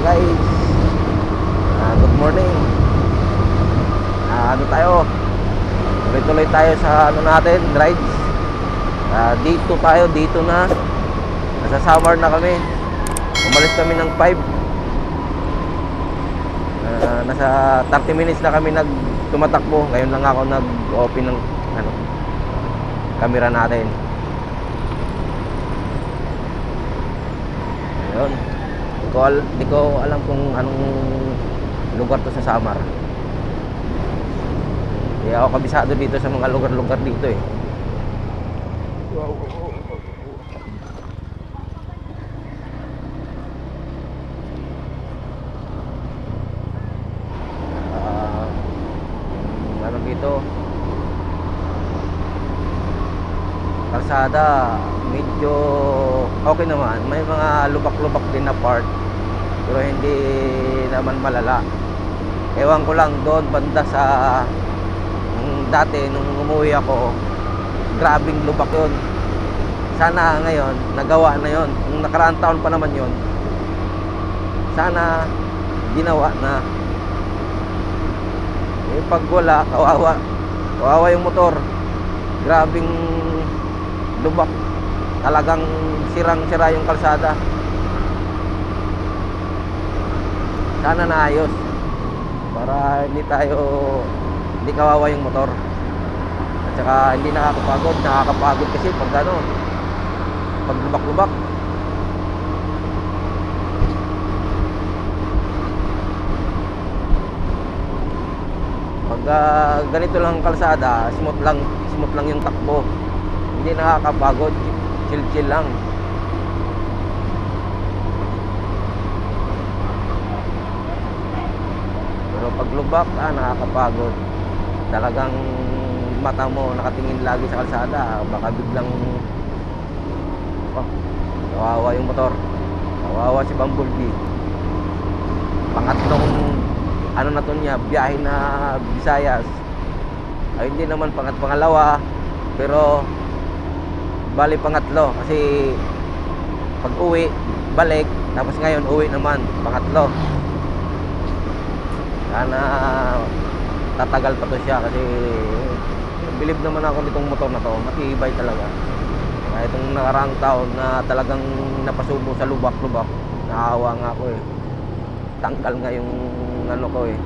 guys, good morning. Ano tayo? Tuloy-tuloy tayo sa ano natin, rides. Dito tayo, dito na. Nasa Samar na kami. Umalis kami ng 5. Nasa 30 minutes na kami tumatakbo. Ngayon lang ako nag-open ng camera natin. Ayun. Di ko alam kung anong lugar to sa Samar. Hindi ako kabisado dito sa mga lugar-lugar dito eh. Ano dito? Kalsada medyo okay naman, may mga lubak-lubak din na part pero hindi naman malala. Ewan ko lang doon banda sa dati nung umuwi ako, grabing lubak yun. Sana ngayon nagawa na yun. Nung nakaraang taon pa naman yun, sana ginawa na. Pag wala, kawawa yung motor. Grabing lubak, talagang sirang-sira yung kalsada. Sana naayos para hindi kawawa yung motor. At saka hindi nakakapagod kasi pag lubak-lubak. Pag ganito lang ang kalsada, smooth lang yung takbo. Hindi nakakapagod, chill lang. Pero pag lubak, nakakapagod. Talagang mata mo nakatingin lagi sa kalsada, baka biglang kawawa yung motor. Kawawa si Bumblebee. Pangatlong na to niya, biyahe na Visayas. Ay hindi naman pangalawa, pero bali pangatlo kasi pag uwi balik, tapos ngayon uwi naman pangatlo. Sana tatagal pa to siya kasi bilib naman ako nitong motor na to, matibay talaga. Kaya itong nakaraang taon na talagang napasubo sa lubak-lubak, naawa nga ako eh. Tangkal nga yung ano ko eh,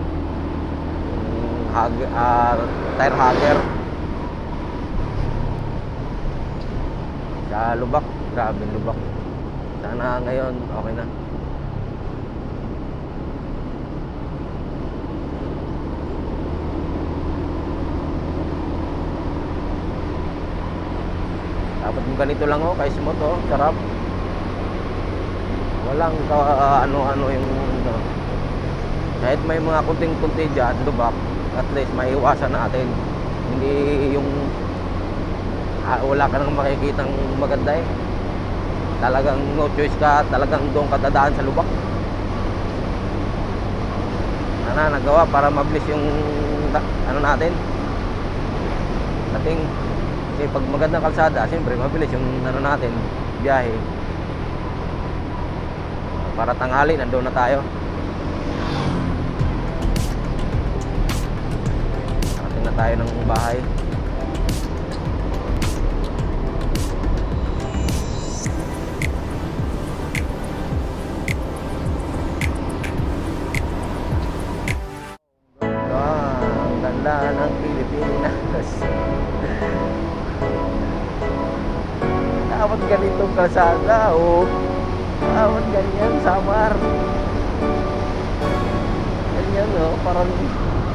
tire hugger sa lubak. Grabe lubak. Sana ngayon okay na. Dapat mo ganito lang kay smooth sarap. Walang ano yung kahit may mga kunting-kunti dyan, lubak, at least maiwasan natin. Hindi yung wala ka nang makikitang maganda eh. Talagang no choice ka, talagang doon ka dadaan sa lubak. Nagawa para mabilis yung natin. Kasi pag magandang kalsada, siyempre mabilis yung natin, biyahe. Para tanghali, nandoon na tayo. Narating na tayo ng bahay. Ang ganda ng Pilipinas. Dapat ganitong kalsada dapat ganyan, Samar. Ganyan parang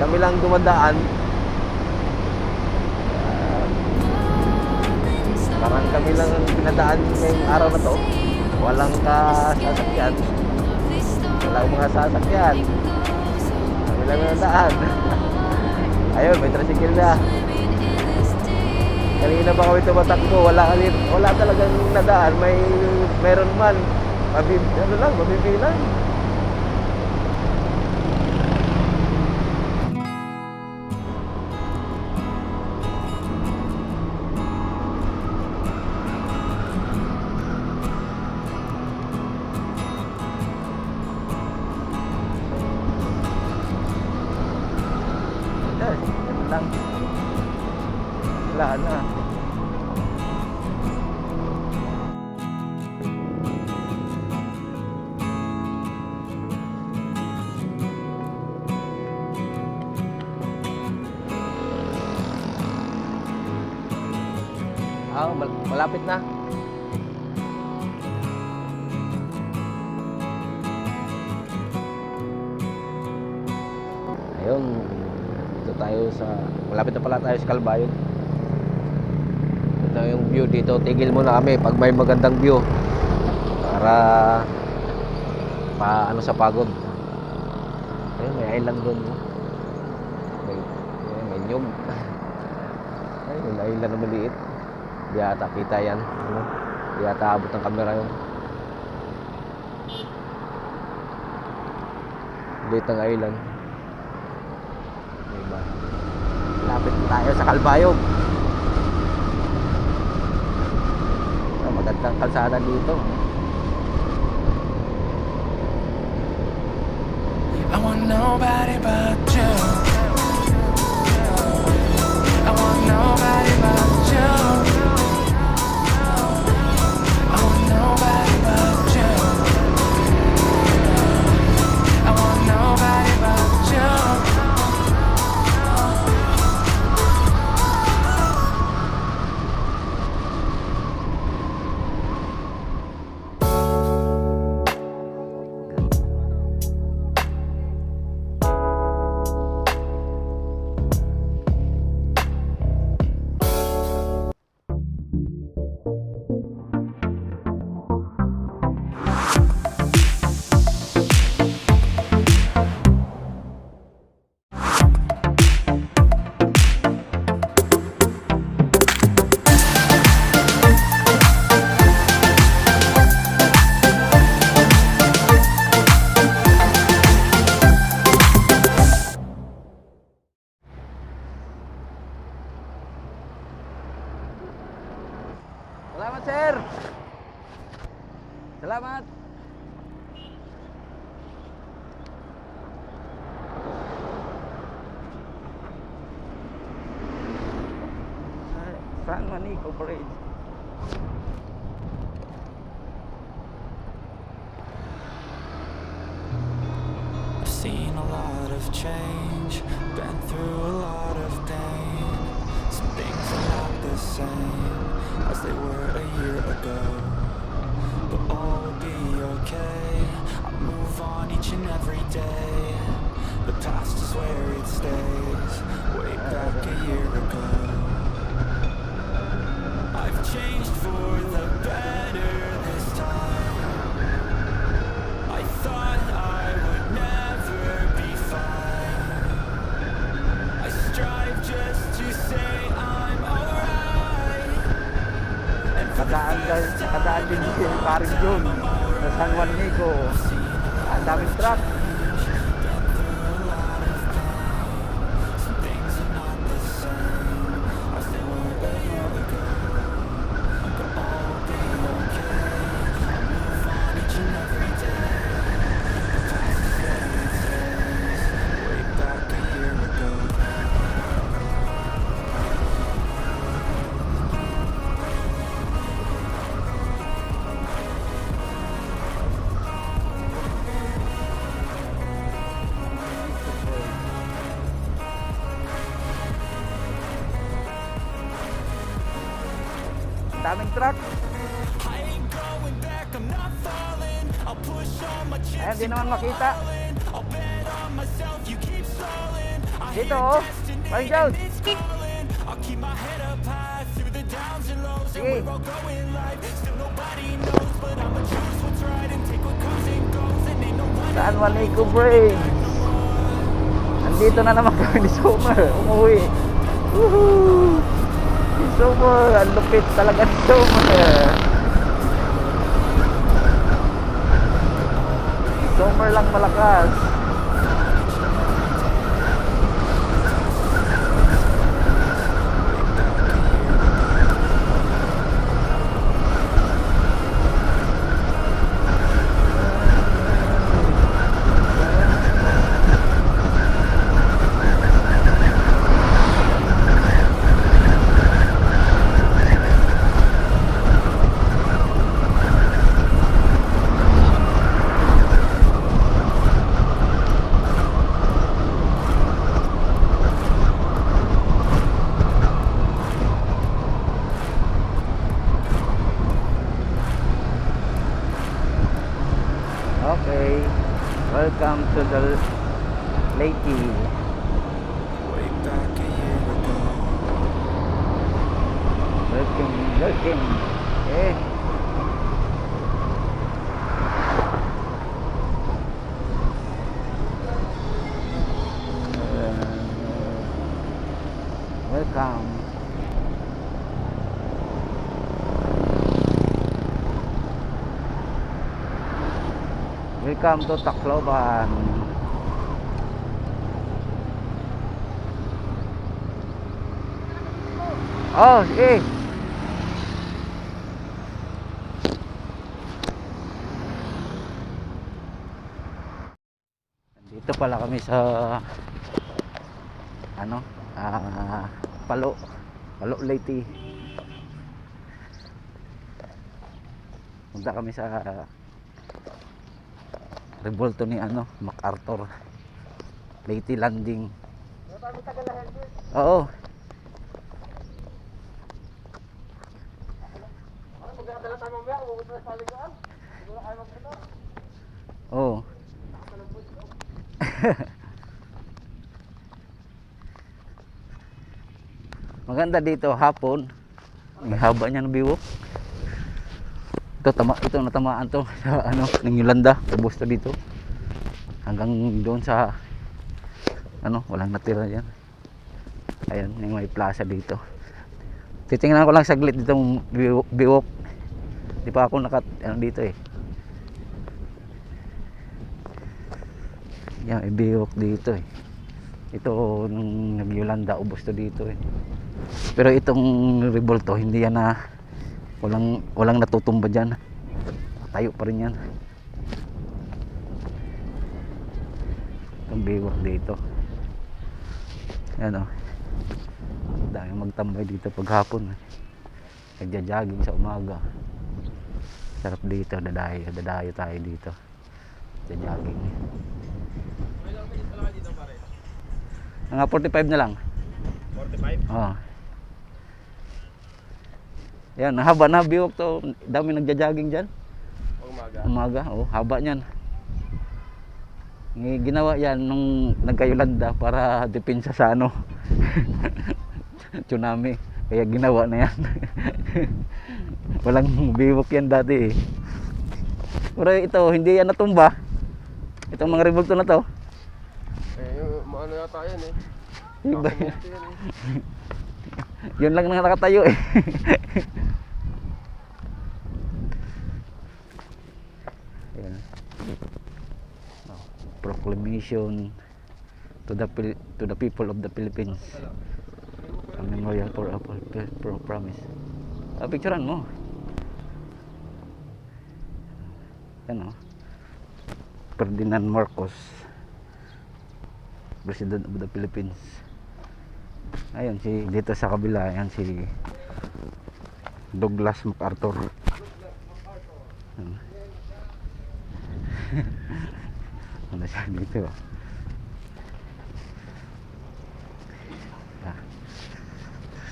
kami lang dumadaan. Parang kami lang pinadaan ngayong araw na to. Walang sasakyan. Walang mga sasakyan. Kami lang nadaan. Ayun, may tricycle na. Kanina pa kami tumatakbo, wala talagang nadaan. Meron man. Mabibilang. Malapit na. Ayun. Dito tayo sa... Malapit na pala tayo sa Calbayog. Ito yung view dito. Tigil muna kami pag may magandang view. Para... ano sa pagod. Ayun, may island doon. May nyug. Ayun, may island na maliit. Di ata kita yan. Di ata abot ng camera yun. Liit ng island. Diba? Lapit tayo sa Calbayog. Magandang kalsada dito. I want nobody but you. I want nobody but you. I want nobody but you. I want nobody but you. Salamat, sir. Salamat. San Manico Bridge. I've seen a lot of change, been through a lot of pain. Some things are not the same as they were a year ago, but all will be okay. I move on each and every day. The past is where it stays, way back a year ago. I've changed for the better this time. I thought I would never be fine. I strive just to say I'm alright. Kadaan din si Paring Jun sa San Juan Nico. Ang daming truck. Daming truck. Ayan, di naman makita. Dito oh. Paring Jun. Sige. San Juan Nico Bridge. Andito na naman kami ni Summer. Umuwi. Woohoo! Si Summer. Ang lupit talaga ni Summer. Summer lang malakas. Okay. Welcome to the Leyte. way back a year ago. Welcome. Eh. Welcome. Welcome to Tacloban. Oh, eh. Dito pala kami sa ano, Palo Leyte. Punta kami sa revolto ni ano, MacArthur. Leyte Landing. Oo. Oo. Maganda dito hapon. Ang haba niya ng biwok. Ito natamaan to sa ano, ng Yolanda, ubos to dito. Hanggang doon sa ano, walang natira diyan. Ayun, may plaza dito. Titingnan ko lang saglit ditong biwok. Di pa ako ano dito eh. Yan, may biwok dito eh. Ito nung nag-Yolanda, ubos to dito eh. Pero itong revolto, hindi yan na walang natutumba dyan. Tayo pa rin yan. Itong biwok dito. Yan o. Dami magtambay dito paghapon. Nagja-jogging sa umaga. Sarap dito, dadayo tayo dito. Nagja-jogging. Mga 45 na lang. 45? Oo. Yan, haba na biwok to. Dami nagja-jogging dyan. Umaga. Umaga, oh, haba niyan. Ginawa yan nung nagka-Yolanda para depensa sa ano. Tsunami. Kaya ginawa na yan. Walang biwok yan dati eh. Pero ito, hindi yan natumba. Itong mga revolto na to. Maano yata yan eh. Iba. Kakamuti yan eh. Yun lang na nakatayo eh. Ayan. Oh, proclamation to the people of the Philippines. A memorial for promise. Picturean mo. Yan oh. Ferdinand Marcos, President of the Philippines. Ayun si dito sa kabila, ayan si Douglas MacArthur. Ano siya dito?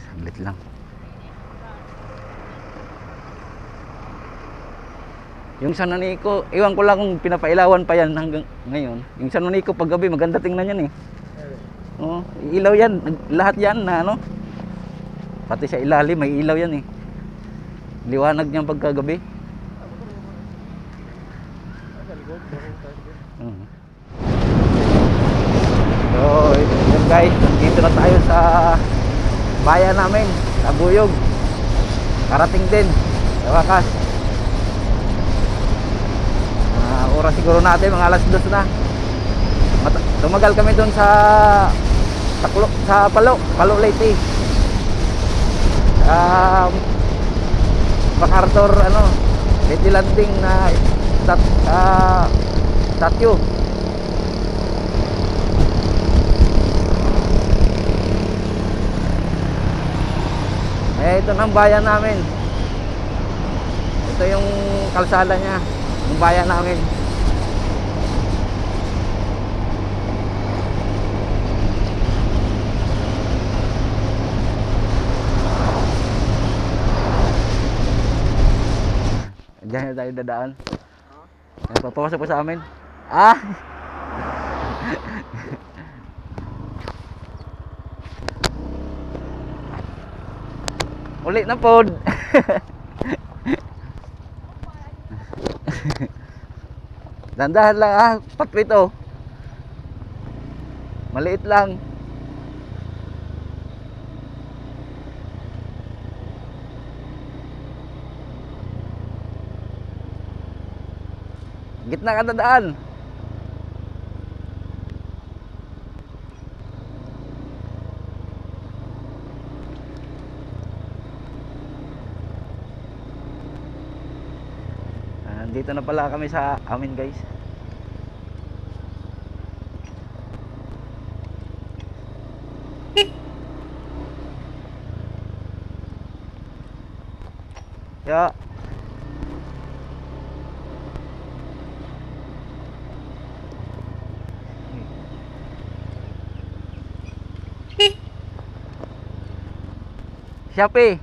Saglit lang. Yung San Juanico, iwan ko lang kung pinapailawan pa yan hanggang ngayon. Yung San Juanico paggabi maganda tingnan yan eh. Oh, ilaw yan, lahat yan na ano. Pati sa ilalim may ilaw yan eh. Liwanag niyang pagkagabi. So, yun guys, nandito na tayo sa bayan namin, Tabuyog. Karating din, sa wakas. Oras siguro natin, mga alas 2 na. Tumagal kami doon sa Palo Leyte. MacArthur Leyte Landing na statue. Ito ng bayan namin. Ito yung kalsada niya, yung bayan namin. Diyan na tayo dadaan. Papasok pa sa amin. Ah! Uli na pod. Dandahan lang ah, patwito. Maliit lang. Gitna ka dadaan. Dito na pala kami sa amin guys. Ya. Siapa?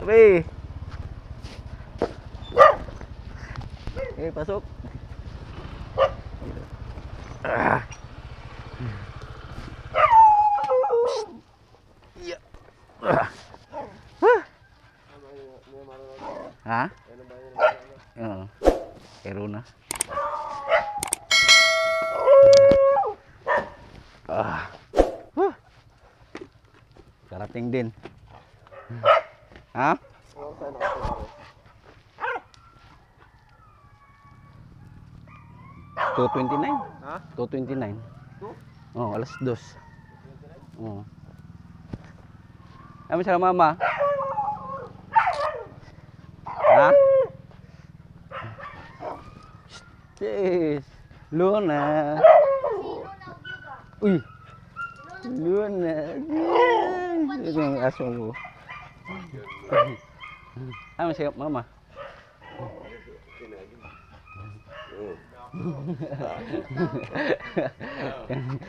Sabi. Pasok. Ah. Ya. Ha? Oo. Pero na. Karating din. Ha? 2:29. Ha? 2:29. Oh, alas 2. Oh. Ano sa mama? Ha? Yes. Luna. Uy. Luna. Ito yung aso mo. Ano siya mama?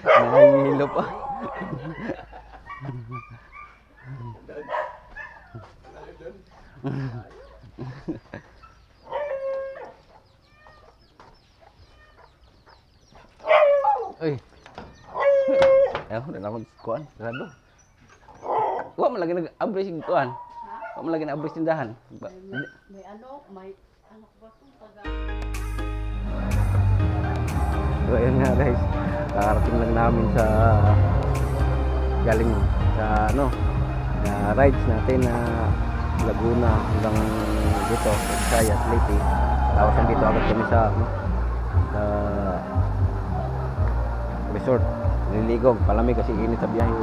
Nahihilo pa. Uy. Ayaw, na naman kuan, sarado. Wa man lagi nag-abris yung kuan. Wa man lagi nag-abris tindahan. May ano ba itong taga... So ayun nga guys, nakarating lang namin sa galing sa ano, rides natin na Laguna hanggang dito sa Visayas, Leyte. Tapos nandito agad kami sa resort. Nililigog, palamig kasi init sa biyahe.